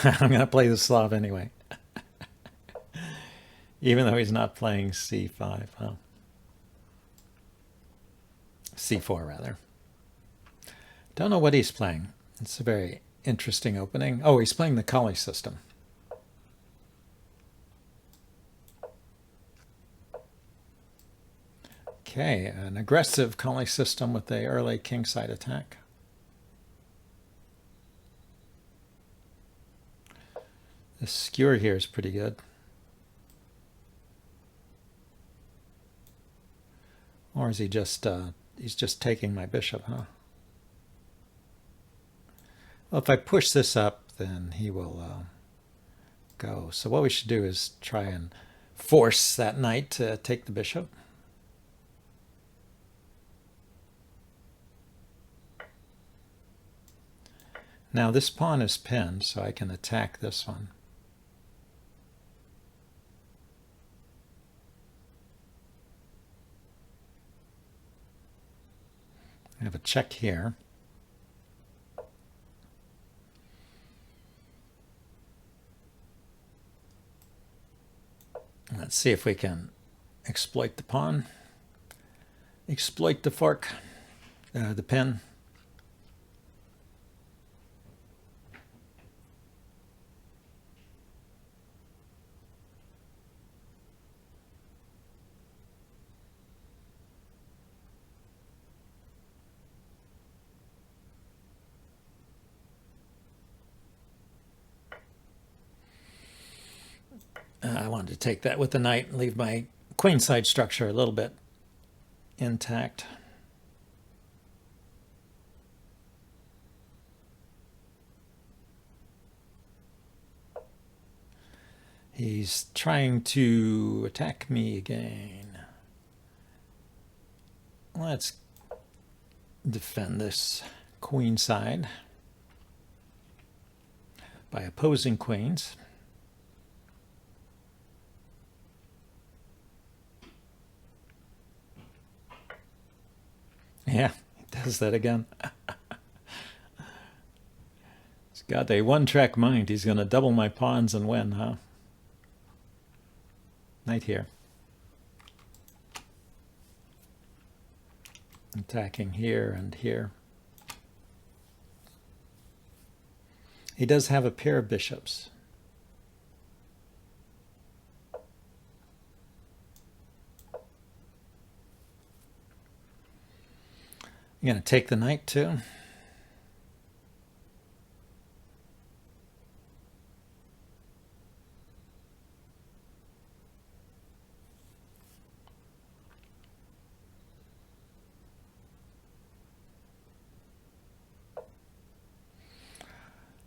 I'm going to play the Slav anyway. Even though he's not playing c5, huh? c4 rather. Don't know what he's playing. It's a very interesting opening. Oh, he's playing the Kali system. Okay, an aggressive Kali system with the early kingside attack. The skewer here is pretty good. Or is he just, he's just taking my bishop, huh? Well, if I push this up, then he will go. So what we should do is try and force that knight to take the bishop. Now this pawn is pinned, so I can attack this one. I have a check here. Let's see if we can exploit the pawn, exploit the fork, the pin. I wanted to take that with the knight and leave my queenside structure a little bit intact. He's trying to attack me again. Let's defend this queenside by opposing queens. Yeah, he does that again. He's got a one-track mind. He's going to double my pawns and win, huh? Knight here. Attacking here and here. He does have a pair of bishops. I'm going to take the knight too.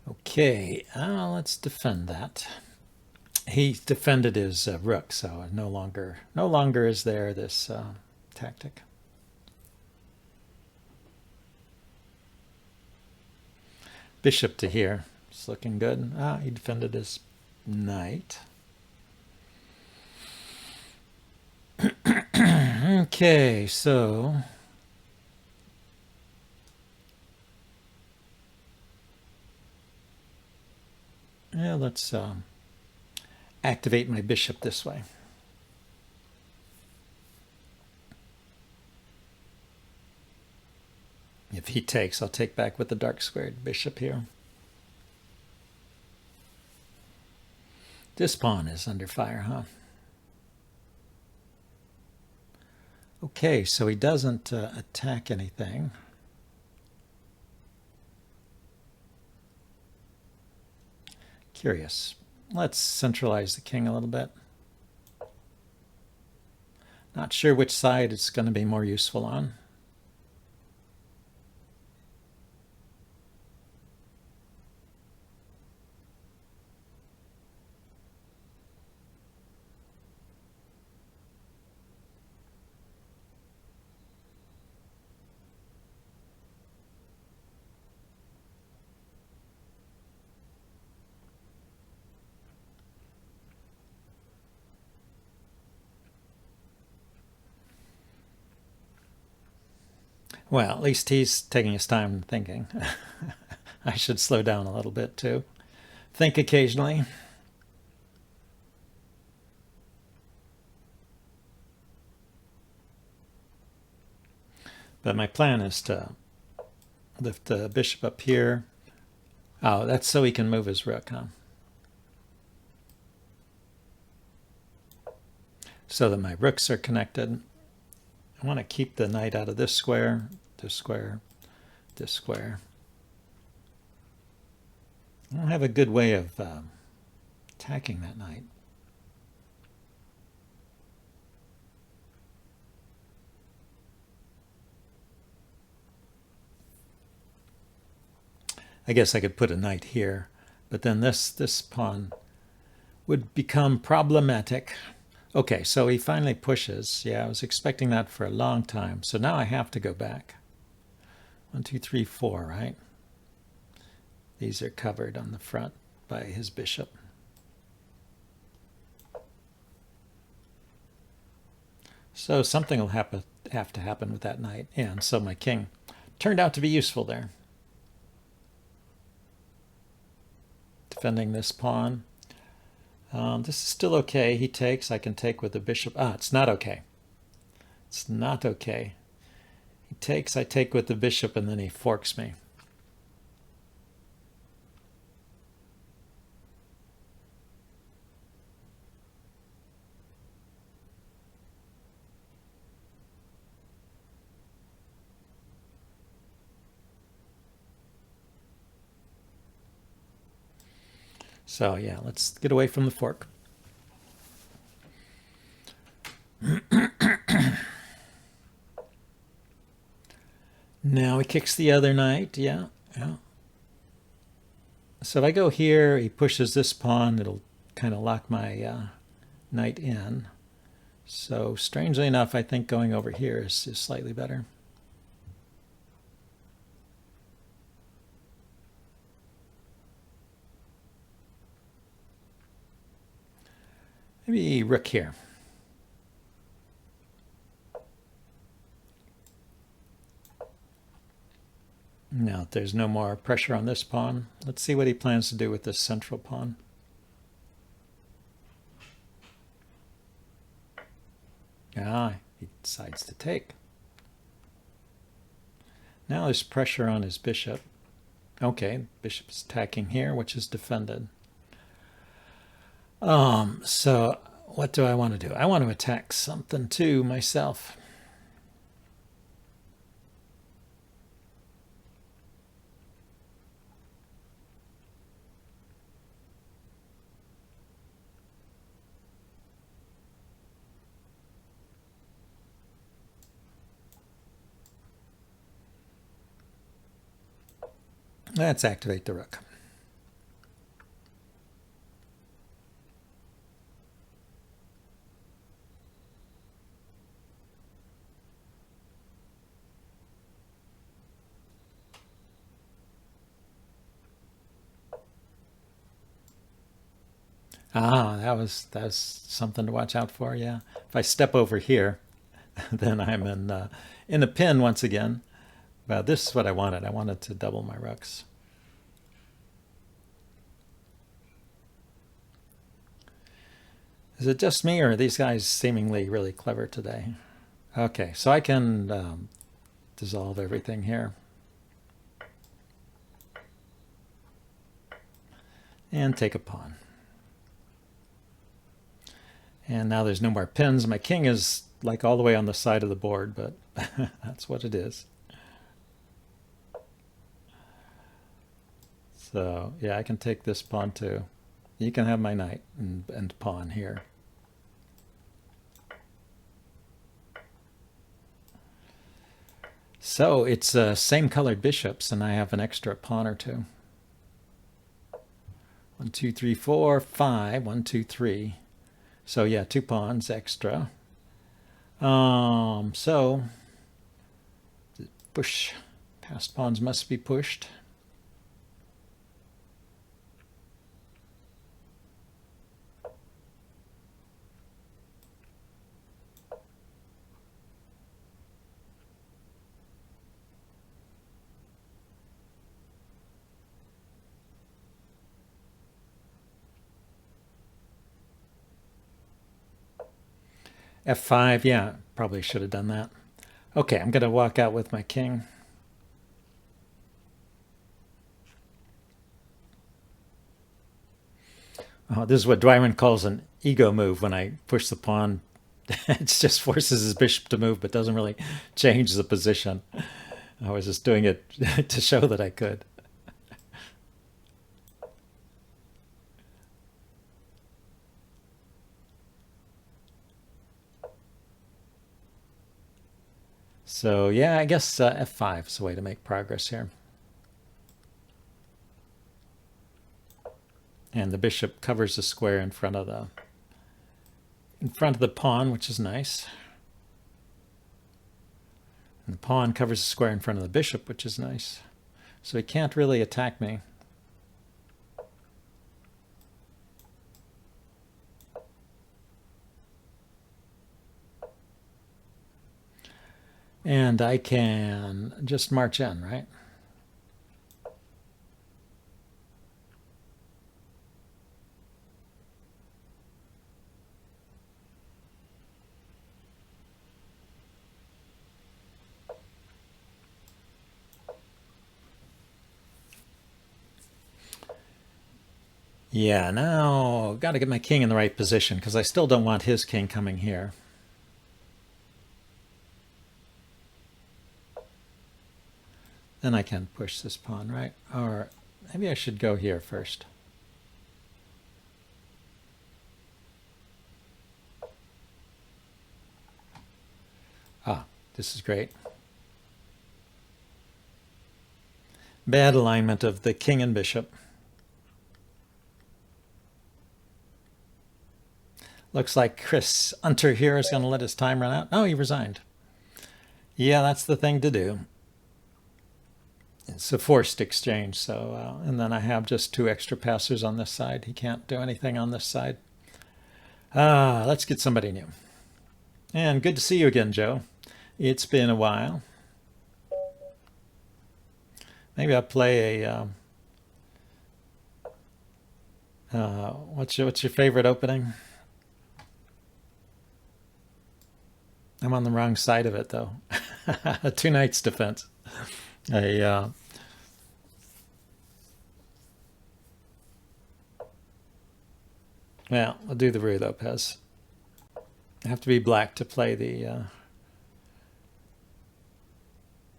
Okay, let's defend that. He defended his rook, so no longer is there this tactic. Bishop to here. It's looking good. He defended his knight. Okay, so yeah, let's activate my bishop this way. If he takes, I'll take back with the dark squared bishop here. This pawn is under fire, huh? Okay, so he doesn't attack anything. Curious. Let's centralize the king a little bit. Not sure which side it's going to be more useful on. Well, at least he's taking his time thinking. I should slow down a little bit too. think occasionally. But my plan is to lift the bishop up here. Oh, that's so he can move his rook, huh? So that my rooks are connected. I want to keep the knight out of this square, this square, this square. I don't have a good way of attacking that knight. I guess I could put a knight here, but then this pawn would become problematic. Okay, so he finally pushes. Yeah, I was expecting that for a long time. So now I have to go back. 1, 2, 3, 4, right? These are covered on the front by his bishop. So something will have to happen with that knight. And so my king turned out to be useful there. Defending this pawn. This is still okay. He takes. I can take with the bishop. Ah, it's not okay. It's not okay. He takes. I take with the bishop, and then he forks me. So yeah, let's get away from the fork. Now he kicks the other knight. Yeah. So if I go here, he pushes this pawn. It'll kind of lock my knight in. So strangely enough, I think going over here is slightly better. Maybe rook here. Now, there's no more pressure on this pawn. Let's see what he plans to do with this central pawn. Ah, he decides to take. Now there's pressure on his bishop. Okay, bishop's attacking here, which is defended. So what do I want to do? I want to attack something too myself. Let's activate the rook. Ah, that's something to watch out for. Yeah, if I step over here, then I'm in a pin once again. But this is what I wanted. I wanted to double my rooks. Is it just me, or are these guys seemingly really clever today? Okay, so I can dissolve everything here. And take a pawn. And now there's no more pins. My king is like all the way on the side of the board, but that's what it is. So yeah, I can take this pawn too. You can have my knight and pawn here. So it's same colored bishops, and I have an extra pawn or two. 1, 2, 3, 4, 5. 1, 2, 3. So yeah, 2 pawns extra. So push. Passed pawns must be pushed. F5, yeah, probably should have done that. Okay, I'm going to walk out with my king. Oh, this is what Dwyman calls an ego move when I push the pawn. It just forces his bishop to move, but doesn't really change the position. I was just doing it to show that I could. So yeah, I guess F5 is the way to make progress here. And the bishop covers the square in front of the pawn, which is nice. And the pawn covers the square in front of the bishop, which is nice. So he can't really attack me. And I can just march in, right? Yeah, now got to get my king in the right position because I still don't want his king coming here. Then I can push this pawn, right? Or maybe I should go here first. Ah, this is great. Bad alignment of the king and bishop. Looks like Chris Unter here is going to let his time run out. Oh, he resigned. Yeah, that's the thing to do. It's a forced exchange. So, and then I have just 2 extra passers on this side. He can't do anything on this side. Let's get somebody new. And good to see you again, Joe. It's been a while. Maybe I'll play a. What's your favorite opening? I'm on the wrong side of it, though. 2 knights defense. Well, I'll do the Ruy Lopez. I have to be black to play the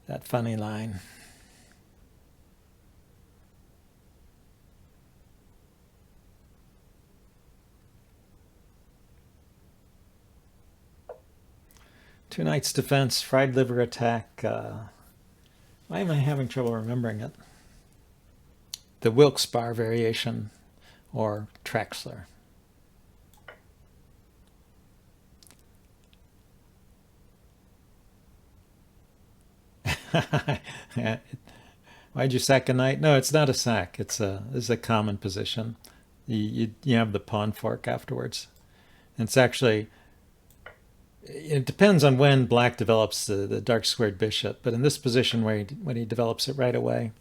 that funny line. Two knights defense, fried liver attack. Why am I having trouble remembering it? The Wilkes-Barre variation or Traxler. Why'd you sack a knight? No, it's not a sack. It's a common position. You have the pawn fork afterwards. And it's actually, it depends on when black develops the dark squared bishop, but in this position when he develops it right away,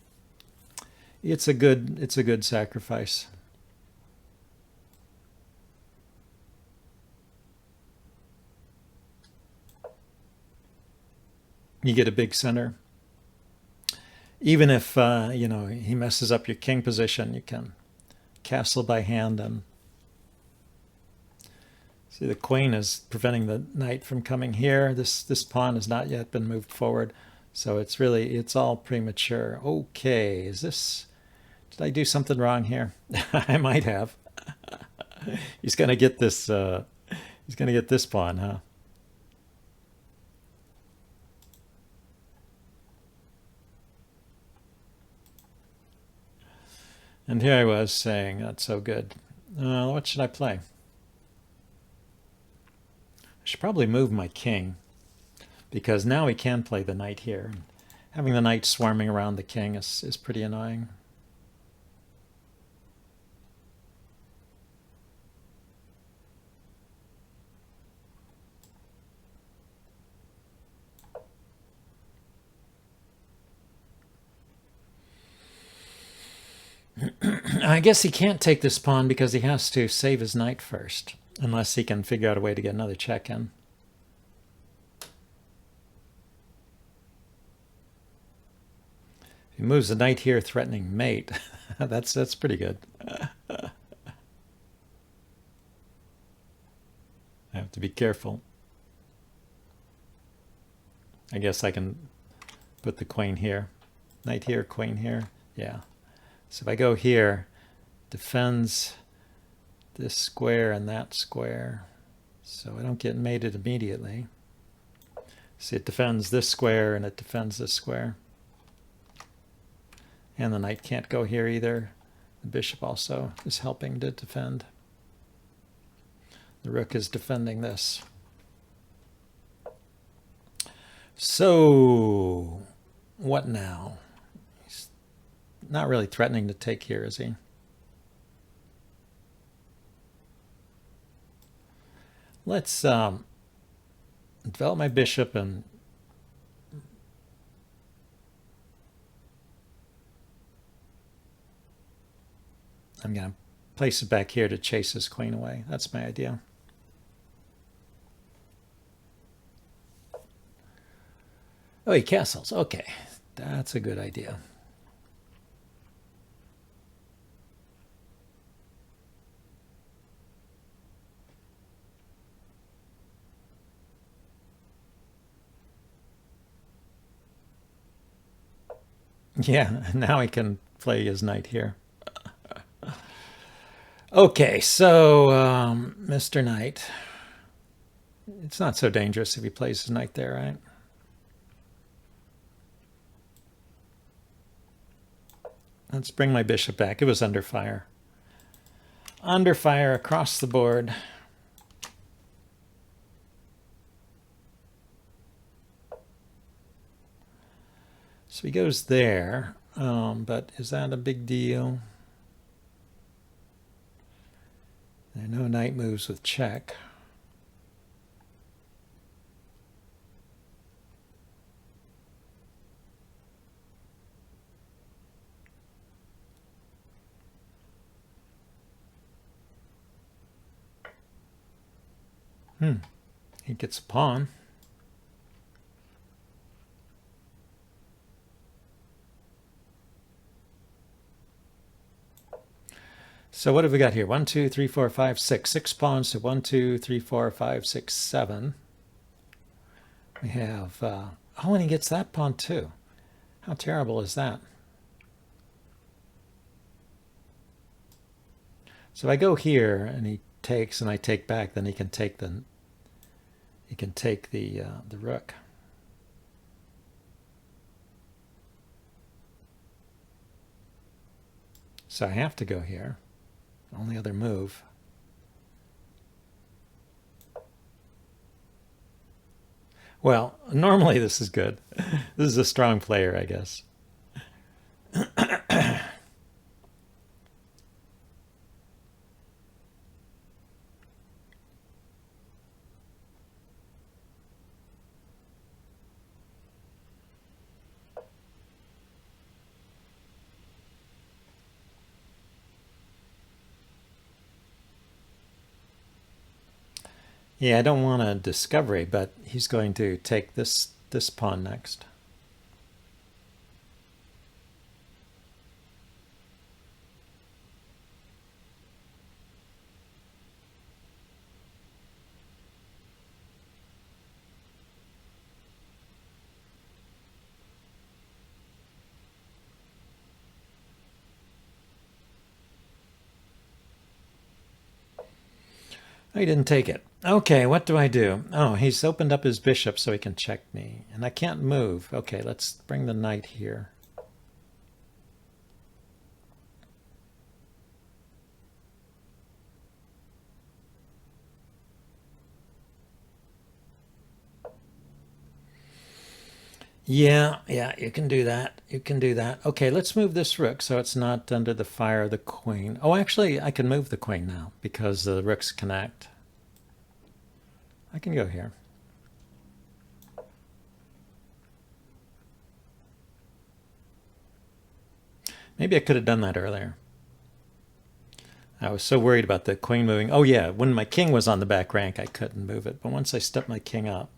it's a good sacrifice. You get a big center. Even if he messes up your king position, you can castle by hand. And see, the queen is preventing the knight from coming here. This pawn has not yet been moved forward, so it's all premature. Okay, did I do something wrong here? I might have. He's gonna get this. He's gonna get this pawn, huh? And here I was saying, that's so good. What should I play? I should probably move my king, because now he can play the knight here. Having the knight swarming around the king is pretty annoying. I guess he can't take this pawn because he has to save his knight first, unless he can figure out a way to get another check in. He moves a knight here, threatening mate. That's pretty good. I have to be careful. I guess I can put the queen here. Knight here, queen here. Yeah. So if I go here, defends this square and that square. So I don't get mated immediately. See, it defends this square and it defends this square. And the knight can't go here either. The bishop also is helping to defend. The rook is defending this. So, what now? He's not really threatening to take here, is he? Let's develop my bishop and I'm going to place it back here to chase his queen away. That's my idea. Oh, he castles. Okay, that's a good idea. Yeah, now he can play his knight here. Okay, so Mr. Knight. It's not so dangerous if he plays his knight there, right? Let's bring my bishop back. It was under fire. Under fire across the board. So he goes there, but is that a big deal? I know knight moves with check. He gets a pawn. So what have we got here? 1, 2, 3, 4, 5, 6. 6 pawns to 1, 2, 3, 4, 5, 6, 7. We have, oh, and he gets that pawn too. How terrible is that? So if I go here and he takes and I take back, then he can take the rook. So I have to go here. Only other move. Well, normally this is good. This is a strong player, I guess. Yeah, I don't want a discovery, but he's going to take this pawn next. Oh, he didn't take it. Okay, what do I do? Oh, he's opened up his bishop so he can check me. And I can't move. Okay, let's bring the knight here. Yeah, you can do that. You can do that. Okay, let's move this rook so it's not under the fire of the queen. Oh, actually, I can move the queen now because the rooks connect. I can go here. Maybe I could have done that earlier. I was so worried about the queen moving. Oh yeah, when my king was on the back rank, I couldn't move it. But once I stepped my king up,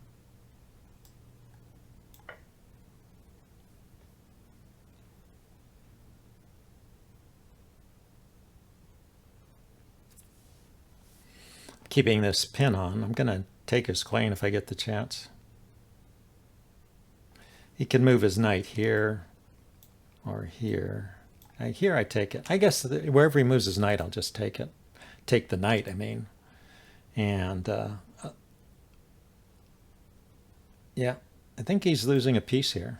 keeping this pin on. I'm going to take his queen if I get the chance. He can move his knight here or here. Here I take it. I guess wherever he moves his knight, I'll just take it. Take the knight, I mean. And yeah, I think he's losing a piece here.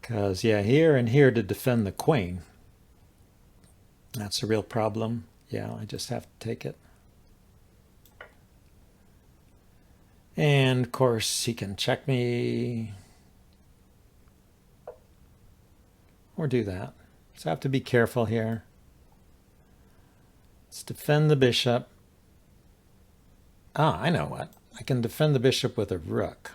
Because, yeah, here and here to defend the queen. That's a real problem. Yeah, I just have to take it. And, of course, he can check me. Or do that. So I have to be careful here. Let's defend the bishop. Ah, I know what. I can defend the bishop with a rook.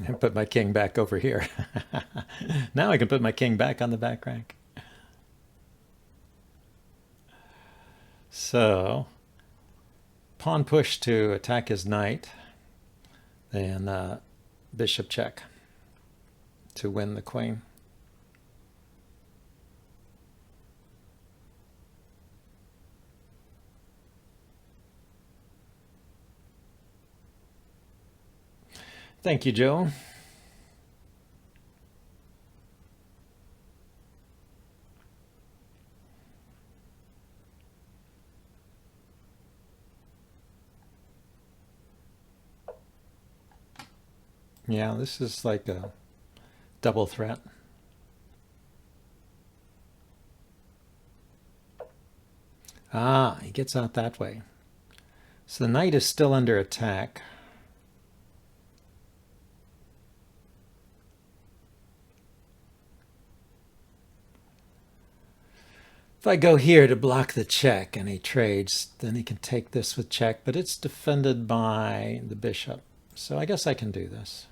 And put my king back over here. Now I can put my king back on the back rank. So, pawn push to attack his knight. Then bishop check to win the queen. Thank you, Joe. Yeah, this is like a double threat. Ah, he gets out that way. So the knight is still under attack. If I go here to block the check and he trades, then he can take this with check, but it's defended by the bishop. So I guess I can do this.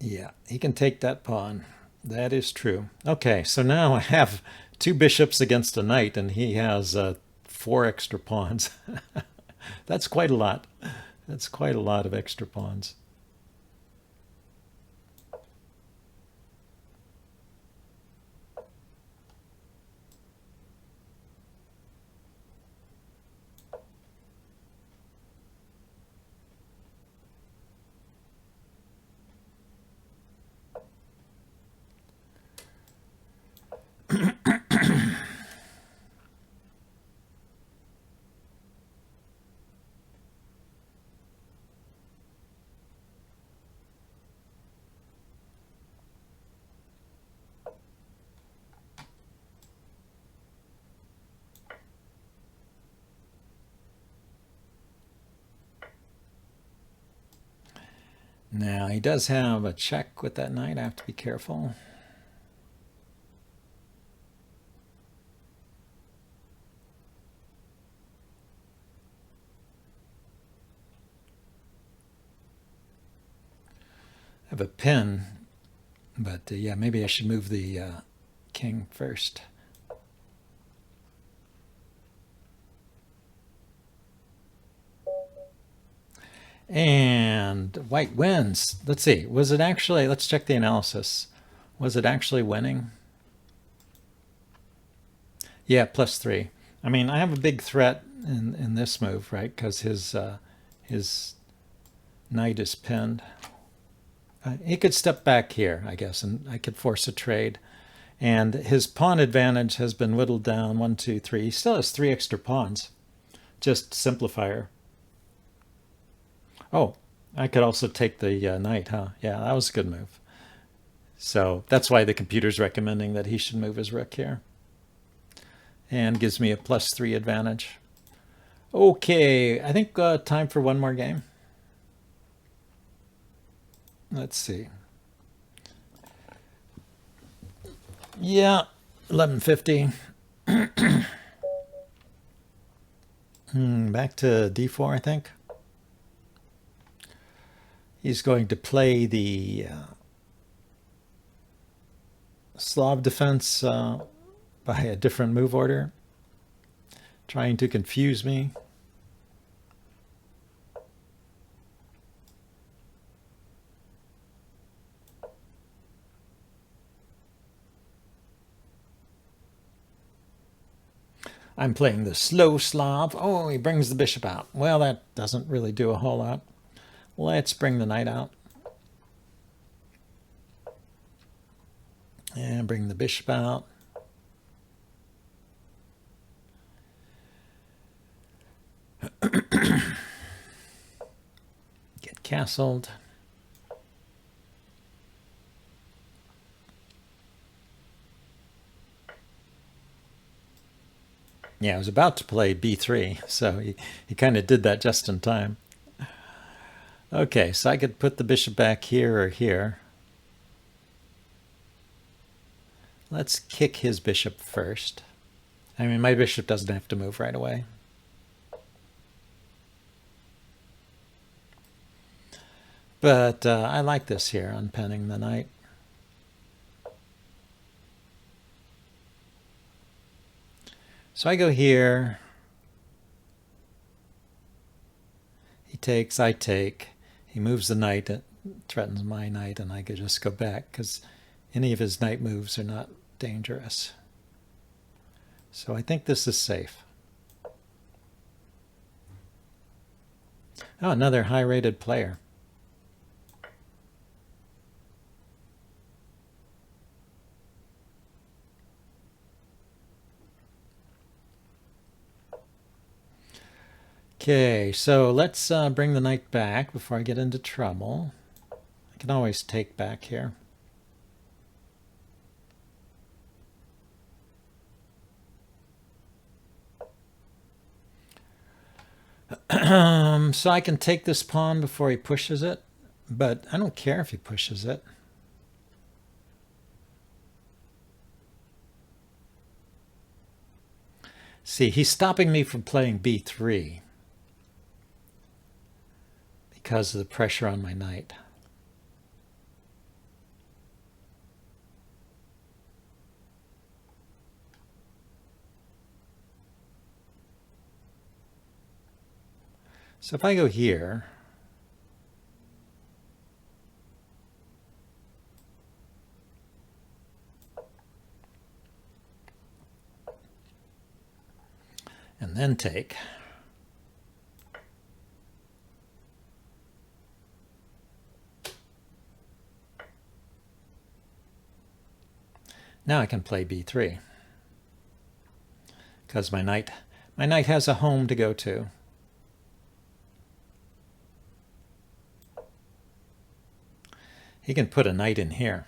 Yeah, he can take that pawn. That is true. Okay, so now I have two bishops against a knight, and he has 4 extra pawns. That's quite a lot. That's quite a lot of extra pawns. Now, he does have a check with that knight. I have to be careful. I have a pin, but yeah, maybe I should move the king first. And white wins. Let's see. Was it actually, let's check the analysis. Was it actually winning? Yeah, +3. I mean, I have a big threat in this move, right? Because his knight is pinned. He could step back here, I guess, and I could force a trade. And his pawn advantage has been whittled down. 1, 2, 3. He still has 3 extra pawns. Just simplifier. Oh, I could also take the knight, huh? Yeah, that was a good move. So that's why the computer's recommending that he should move his rook here. And gives me a +3 advantage. Okay, I think time for one more game. Let's see. Yeah, 1150. Back to d4, I think. He's going to play the Slav defense by a different move order, trying to confuse me. I'm playing the slow Slav. Oh, he brings the bishop out. Well, that doesn't really do a whole lot. Let's bring the knight out. And bring the bishop out. Get castled. Yeah, I was about to play b3, so he kind of did that just in time. Okay, so I could put the bishop back here or here. Let's kick his bishop first. I mean, my bishop doesn't have to move right away. But I like this here, unpenning the knight. So I go here. He takes, I take. He moves the knight, it threatens my knight, and I could just go back because any of his knight moves are not dangerous. So I think this is safe. Oh, another high-rated player. Okay, so let's bring the knight back before I get into trouble. I can always take back here. So I can take this pawn before he pushes it, but I don't care if he pushes it. See, he's stopping me from playing b3 because of the pressure on my knight. So if I go here, and then take, now I can play b3 because my knight has a home to go to. He can put a knight in here.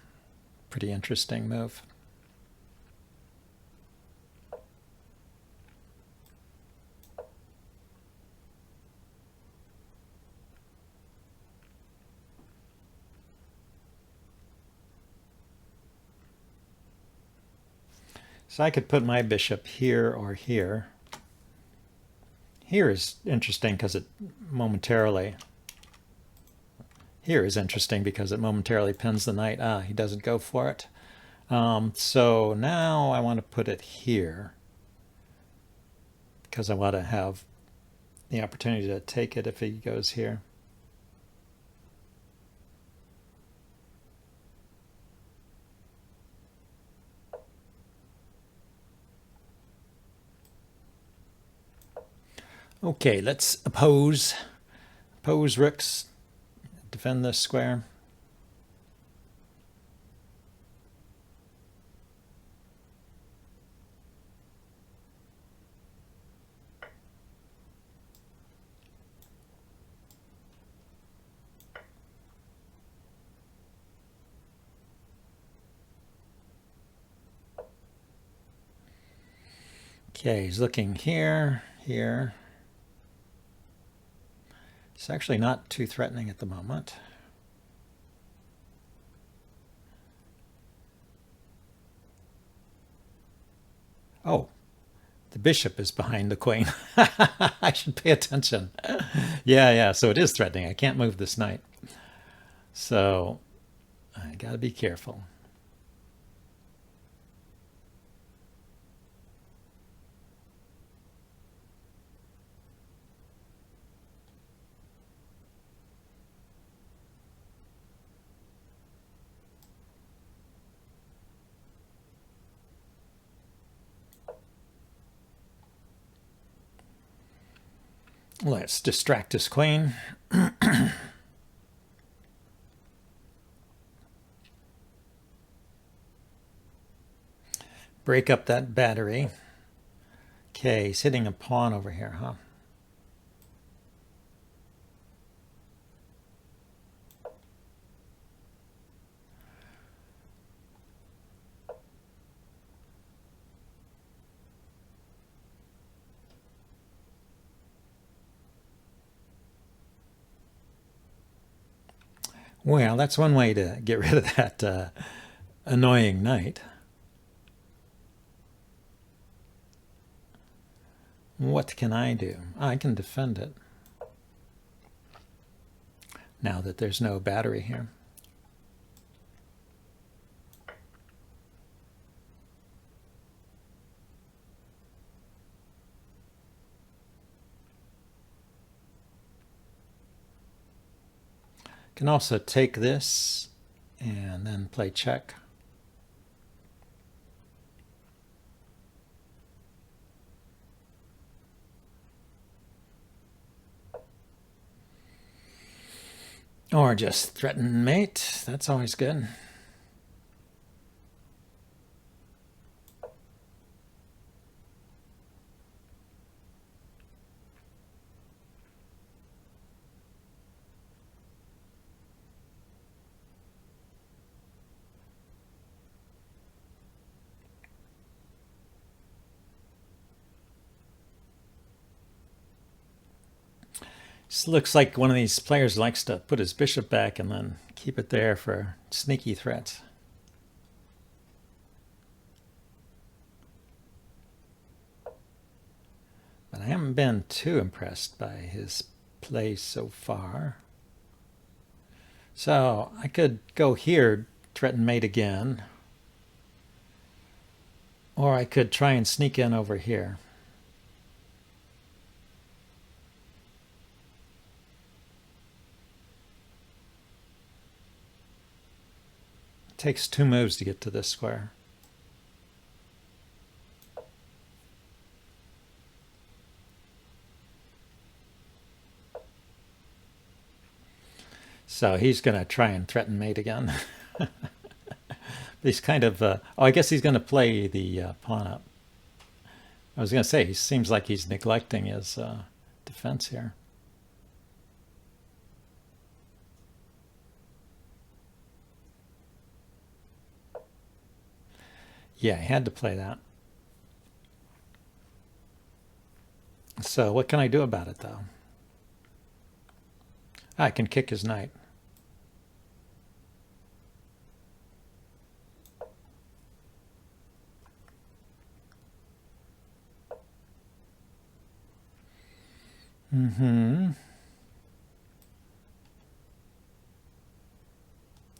Pretty interesting move. So I could put my bishop here or here. Here is interesting because it momentarily... Here is interesting because it momentarily pins the knight. Ah, he doesn't go for it. So now I want to put it here because I want to have the opportunity to take it if he goes here. Okay, let's oppose rooks. Defend this square. Okay, he's looking here, here. It's actually not too threatening at the moment. Oh, the bishop is behind the queen. I should pay attention. Yeah, so it is threatening. I can't move this knight. So I got to be careful. Let's distract his queen. Break up that battery. Okay, he's hitting a pawn over here, huh? Well, that's one way to get rid of that annoying knight. What can I do? I can defend it. Now that there's no battery here. Can also take this and then play check. Or just threaten mate. That's always good. This looks like one of these players likes to put his bishop back and then keep it there for sneaky threats. But I haven't been too impressed by his play so far. So I could go here, threaten mate again. Or I could try and sneak in over here. It takes 2 moves to get to this square. So he's going to try and threaten mate again. He's kind of, oh, I guess he's going to play the pawn up. I was going to say, he seems like he's neglecting his defense here. Yeah, he had to play that. So what can I do about it, though? I can kick his knight.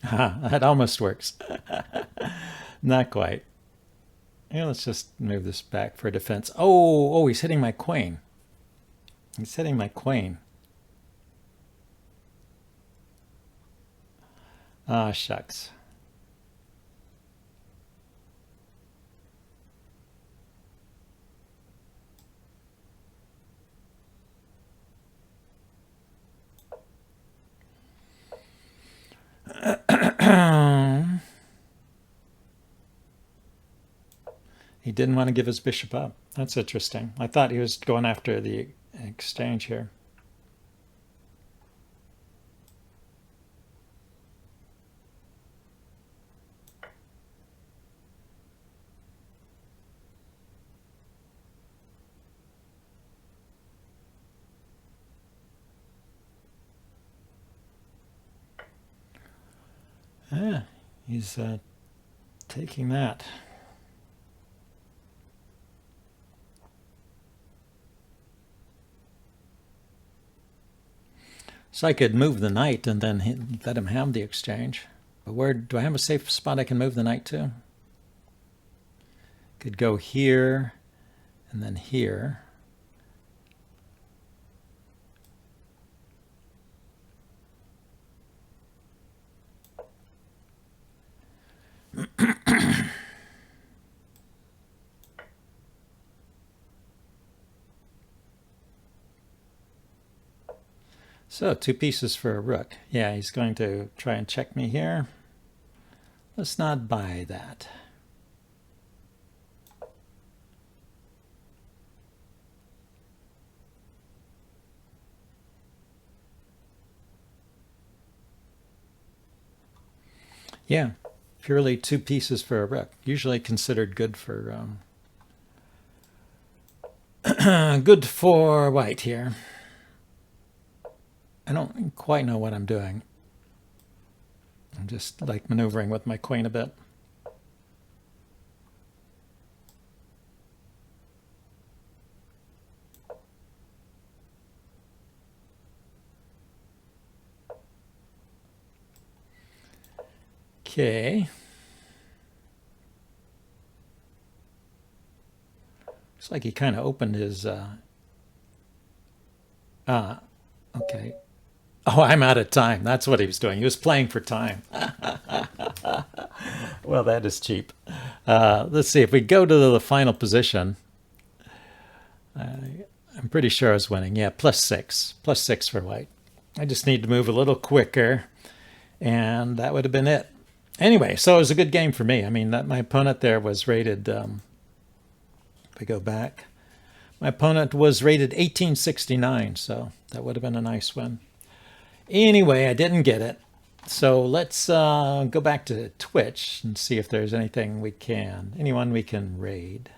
That almost works. Not quite. Yeah, let's just move this back for defense. Oh, he's hitting my queen. He's hitting my queen. Ah, shucks. He didn't want to give his bishop up. That's interesting. I thought he was going after the exchange here. Yeah, he's taking that. So I could move the knight and then let him have the exchange. But where do I have a safe spot I can move the knight to? Could go here and then here. So 2 pieces for a rook. Yeah, he's going to try and check me here. Let's not buy that. Yeah, purely 2 pieces for a rook. Usually considered good for good for white here. I don't quite know what I'm doing. I'm just like maneuvering with my queen a bit. Okay. Looks like he kind of opened his okay. Oh, I'm out of time. That's what he was doing. He was playing for time. Well, that is cheap. Let's see. If we go to the final position, I'm pretty sure I was winning. Yeah, +6. +6 for white. I just need to move a little quicker, and that would have been it. Anyway, so it was a good game for me. I mean, my opponent there was rated, if I go back, my opponent was rated 1869, so that would have been a nice win. Anyway, I didn't get it. So let's go back to Twitch and see if there's anything anyone we can raid.